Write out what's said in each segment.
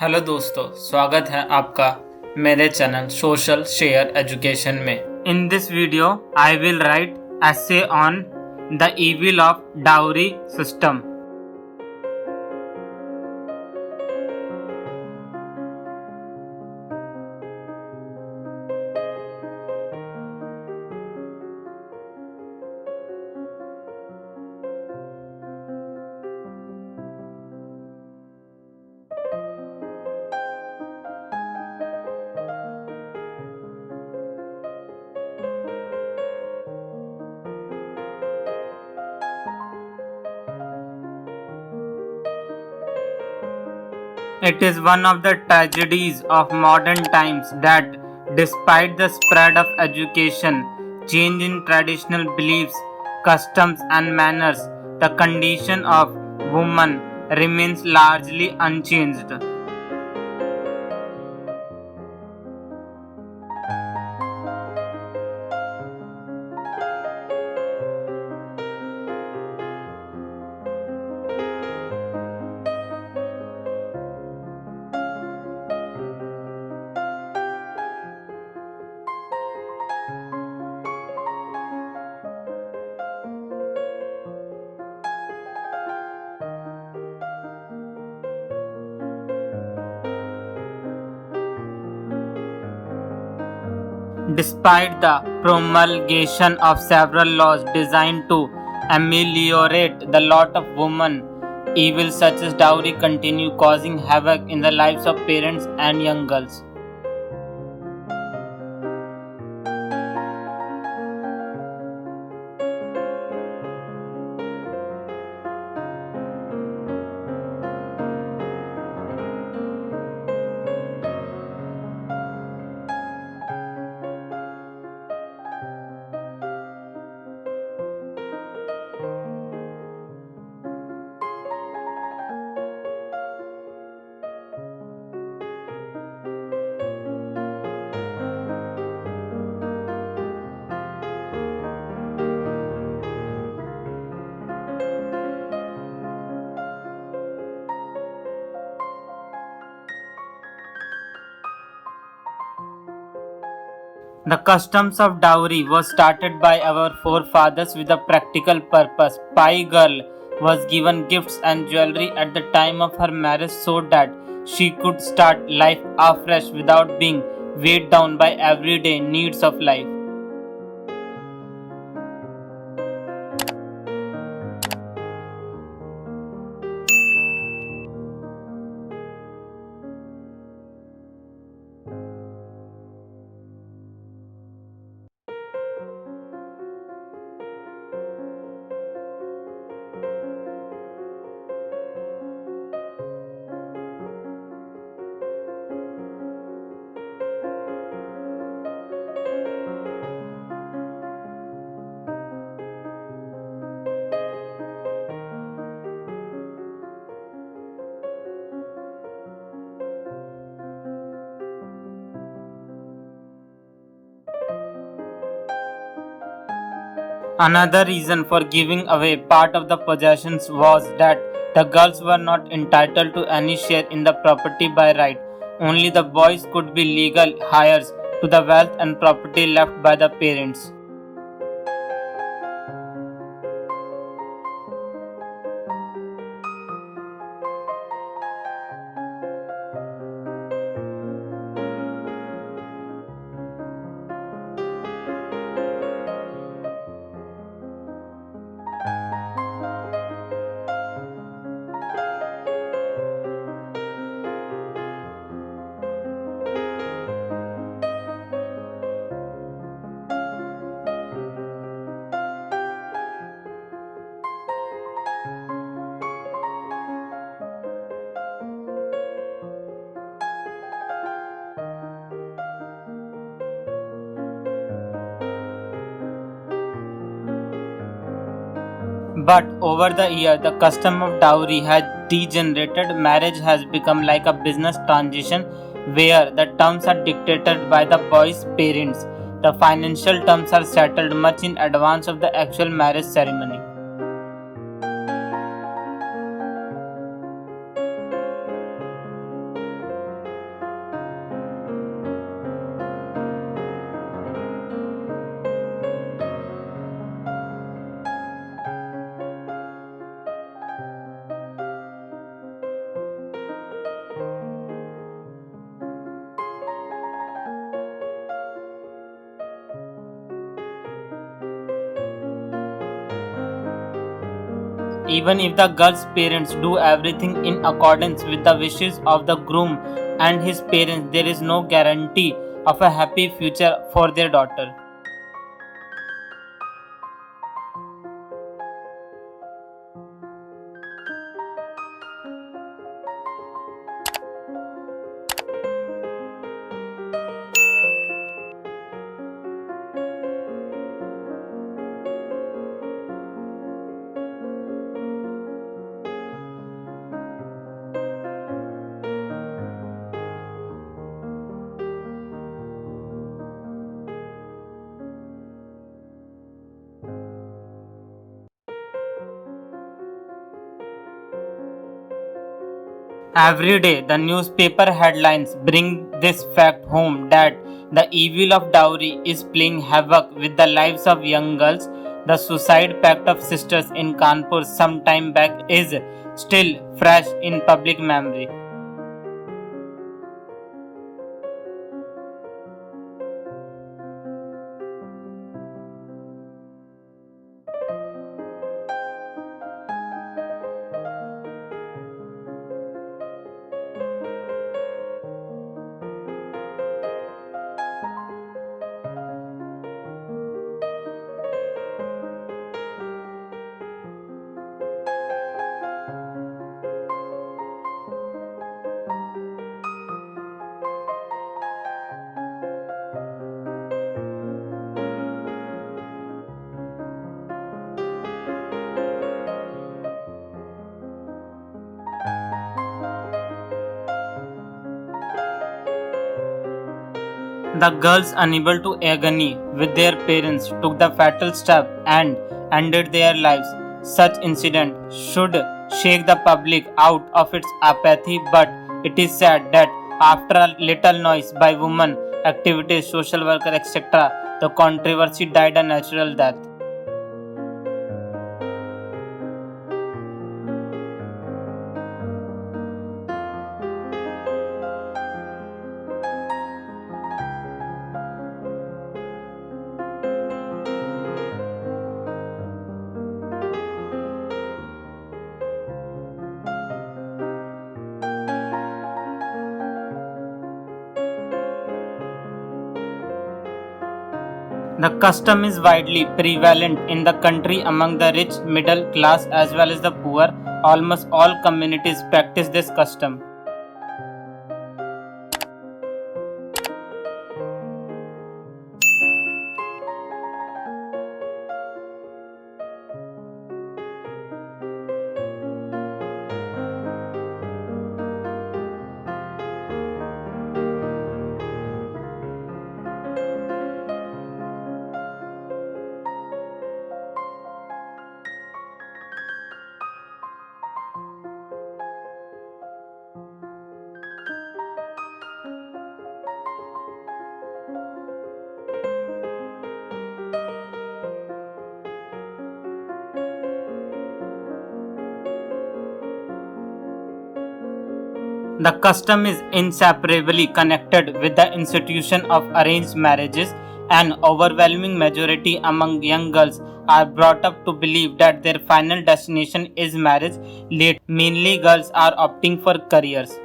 Hello दोस्तों, स्वागत है आपका मेरे चैनल सोशल शेयर एजुकेशन में। In this video I will write essay on the evil of dowry system. It is one of the tragedies of modern times that, despite the spread of education, change in traditional beliefs, customs, and manners, the condition of woman remains largely unchanged. Despite the promulgation of several laws designed to ameliorate the lot of women, evils such as dowry continue causing havoc in the lives of parents and young girls. The customs of dowry was started by our forefathers with a practical purpose. Pi girl was given gifts and jewelry at the time of her marriage so that she could start life afresh without being weighed down by everyday needs of life. Another reason for giving away part of the possessions was that the girls were not entitled to any share in the property by right. Only the boys could be legal heirs to the wealth and property left by the parents. But over the year, the custom of dowry has degenerated. Marriage has become like a business transaction where the terms are dictated by the boy's parents. The financial terms are settled much in advance of the actual marriage ceremony. even if the girl's parents do everything in accordance with the wishes of the groom and his parents, there is no guarantee of a happy future for their daughter. Every day, the newspaper headlines bring this fact home that the evil of dowry is playing havoc with the lives of young girls. The suicide pact of sisters in Kanpur some time back is still fresh in public memory. The girls, unable to agony with their parents, took the fatal step and ended their lives. Such incident should shake the public out of its apathy, but it is sad that after a little noise by women, activists, social workers, etc., the controversy died a natural death. The custom is widely prevalent in the country among the rich, middle class, as well as the poor. Almost all communities practice this custom. The custom is inseparably connected with the institution of arranged marriages. An overwhelming majority among young girls are brought up to believe that their final destination is marriage. Late, mainly girls are opting for careers.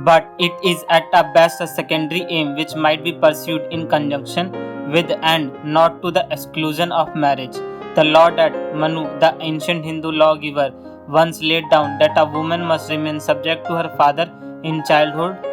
But it is at a best a secondary aim which might be pursued in conjunction with and not to the exclusion of marriage. The law that Manu, the ancient Hindu lawgiver, once laid down that a woman must remain subject to her father in childhood.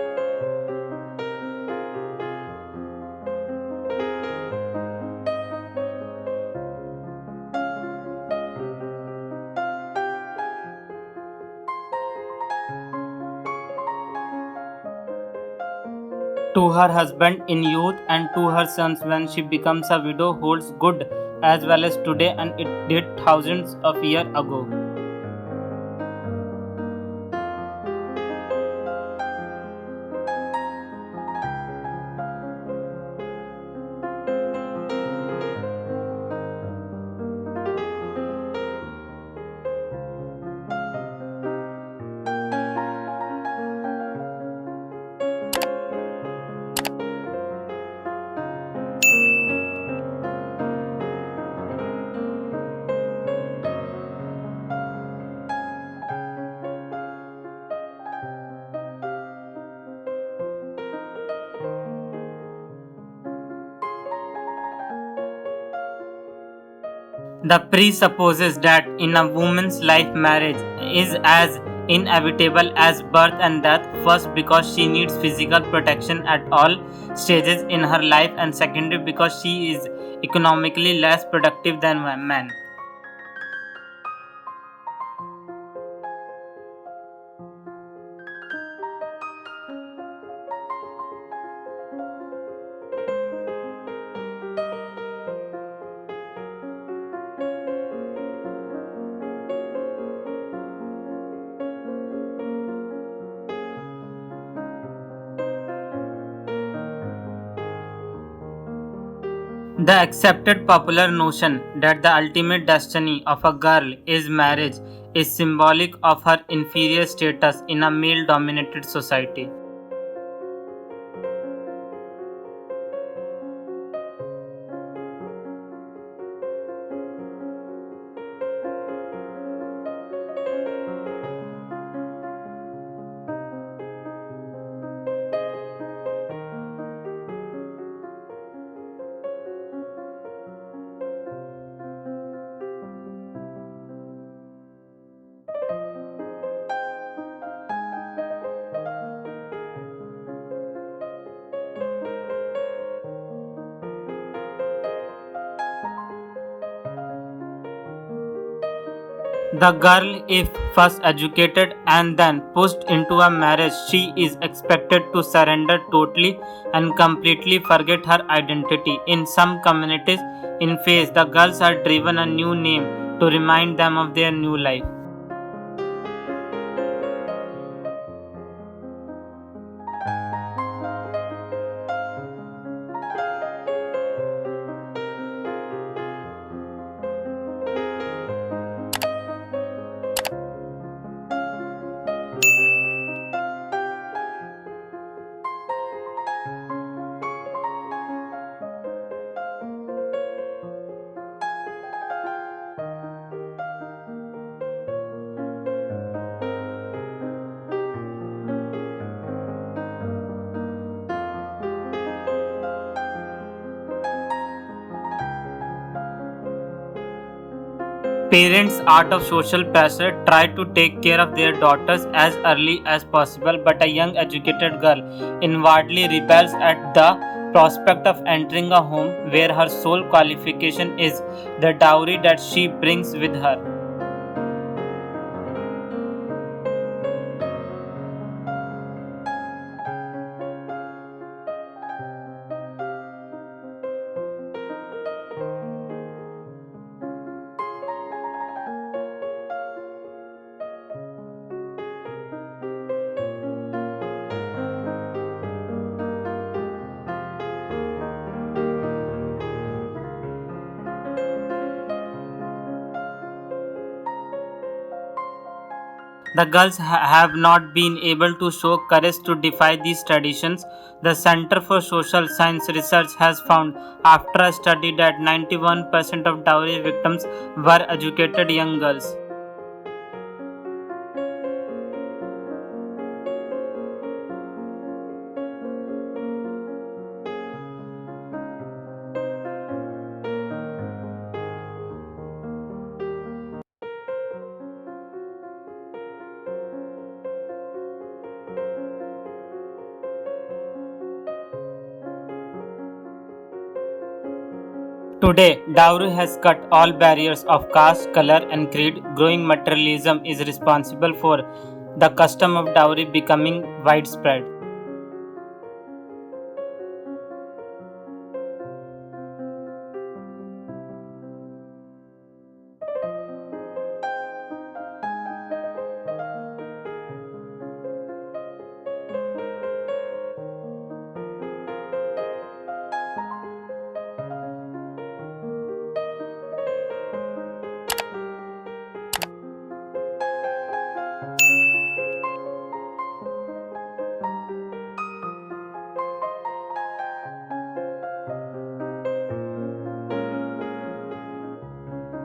to her husband in youth and to her sons when she becomes a widow holds good as well as today, and it did thousands of years ago. The presupposes that in a woman's life, marriage is as inevitable as birth and death, first because she needs physical protection at all stages in her life, and secondly because she is economically less productive than men. The accepted popular notion that the ultimate destiny of a girl is marriage is symbolic of her inferior status in a male dominated society. The girl, if first educated and then pushed into a marriage, she is expected to surrender totally and completely forget her identity. In some communities, in phase, the girls are driven a new name to remind them of their new life. Parents, out of social pressure, try to take care of their daughters as early as possible, but a young educated girl inwardly rebels at the prospect of entering a home where her sole qualification is the dowry that she brings with her. The girls have not been able to show courage to defy these traditions. The Center for Social Science Research has found after a study that 91% of dowry victims were educated young girls. Today, dowry has cut all barriers of caste, color, and creed. Growing materialism is responsible for the custom of dowry becoming widespread.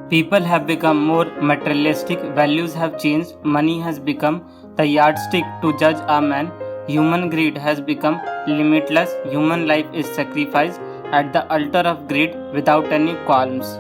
People have become more materialistic, values have changed, money has become the yardstick to judge a man, human greed has become limitless, human life is sacrificed at the altar of greed without any qualms.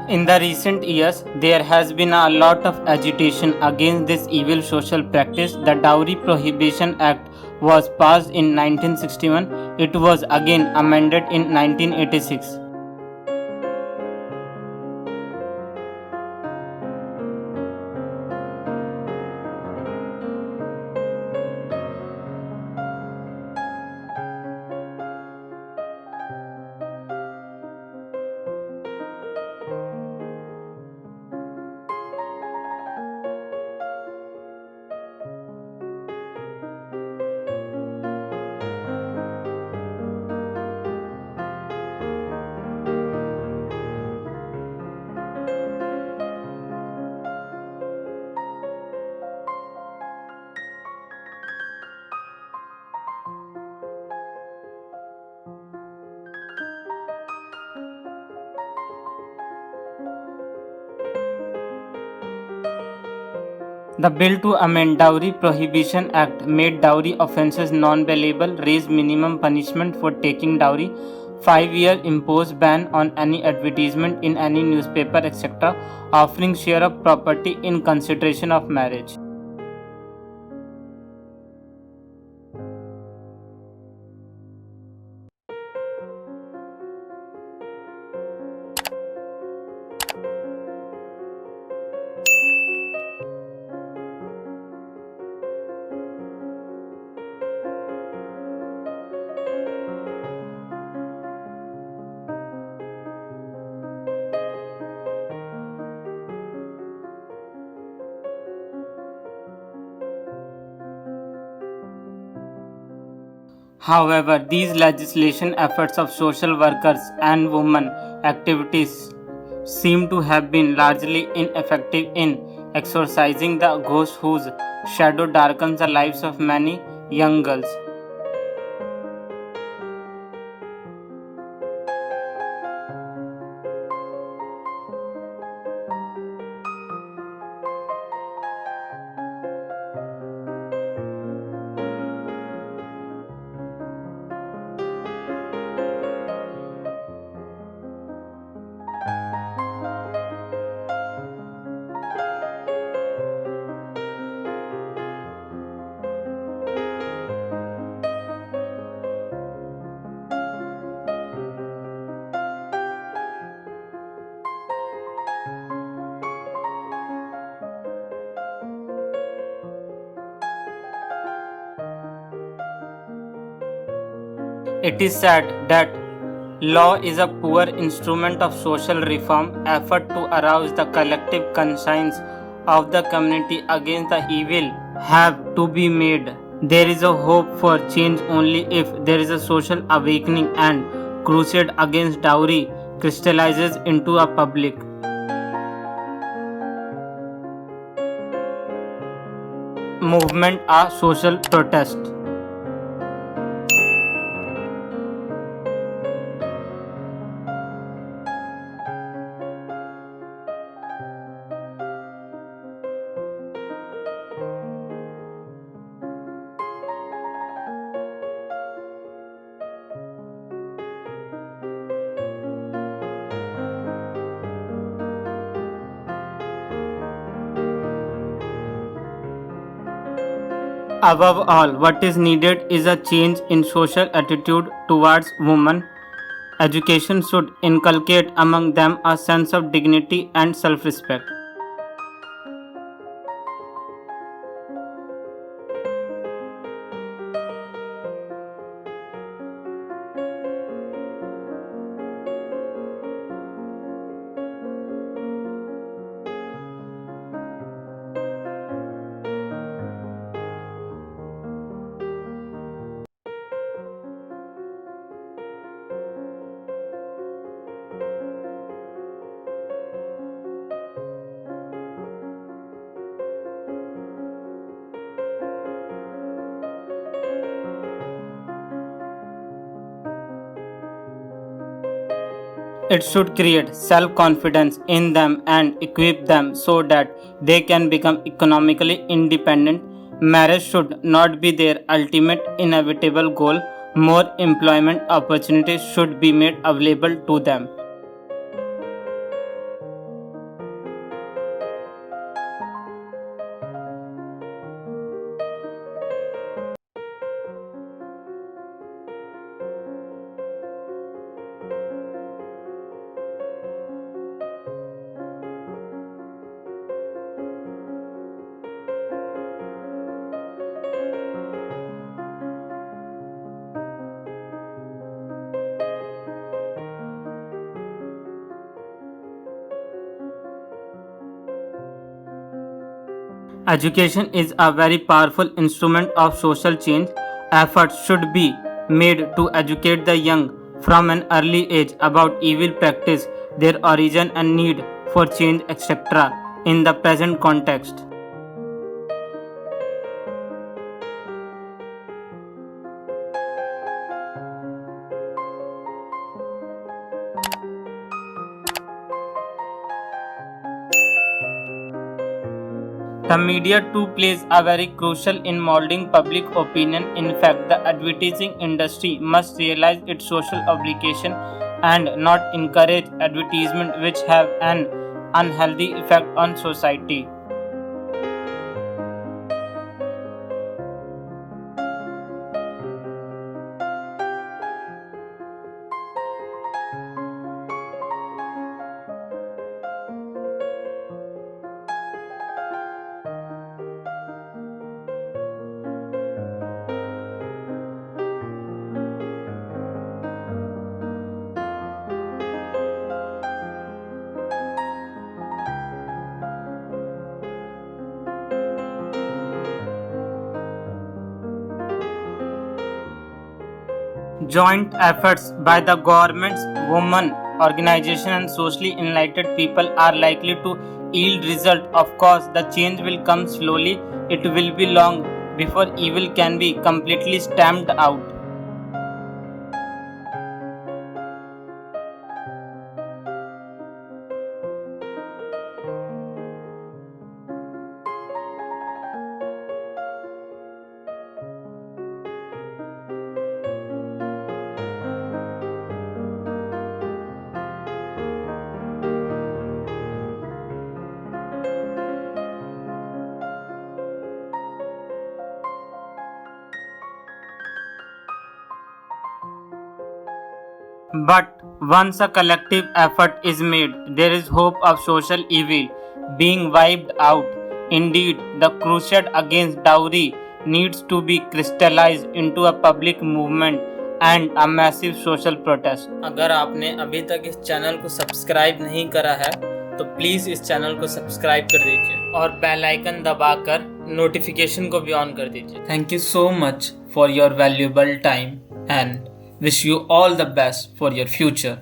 In the recent years, there has been a lot of agitation against this evil social practice. The Dowry Prohibition Act was passed in 1961. It was again amended in 1986. The bill to amend Dowry Prohibition Act made dowry offences non-bailable, raised minimum punishment for taking dowry, 5-year imposed ban on any advertisement in any newspaper etc. offering share of property in consideration of marriage. However, these legislation efforts of social workers and women activities seem to have been largely ineffective in exorcising the ghost whose shadow darkens the lives of many young girls. It is sad that law is a poor instrument of social reform, effort to arouse the collective conscience of the community against the evil have to be made. There is a hope for change only if there is a social awakening and crusade against dowry crystallizes into a public movement, a social protest. Above all, what is needed is a change in social attitude towards women. Education should inculcate among them a sense of dignity and self respect. It should create self-confidence in them and equip them so that they can become economically independent. Marriage should not be their ultimate inevitable goal. More employment opportunities should be made available to them. Education is a very powerful instrument of social change. Efforts should be made to educate the young from an early age about evil practice, their origin and need for change, etc. In the present context, the media too plays a very crucial in molding public opinion. In fact, the advertising industry must realize its social obligation and not encourage advertisement which have an unhealthy effect on society. Joint efforts by the governments, women, organizations and socially enlightened people are likely to yield result. Of course, the change will come slowly. It will be long before evil can be completely stamped out. But once a collective effort is made, there is hope of social evil being wiped out. Indeed, the crusade against dowry needs to be crystallized into a public movement and a massive social protest. अगर आपने अभी तक इस channel को subscribe नहीं करा है तो प्लीज़ इस चैनल को सब्सक्राइब कर दीजिए और बेल आइकन दबाकर नोटिफिकेशन को भी ऑन कर दीजिए. Thank you so much for your valuable time and wish you all the best for your future.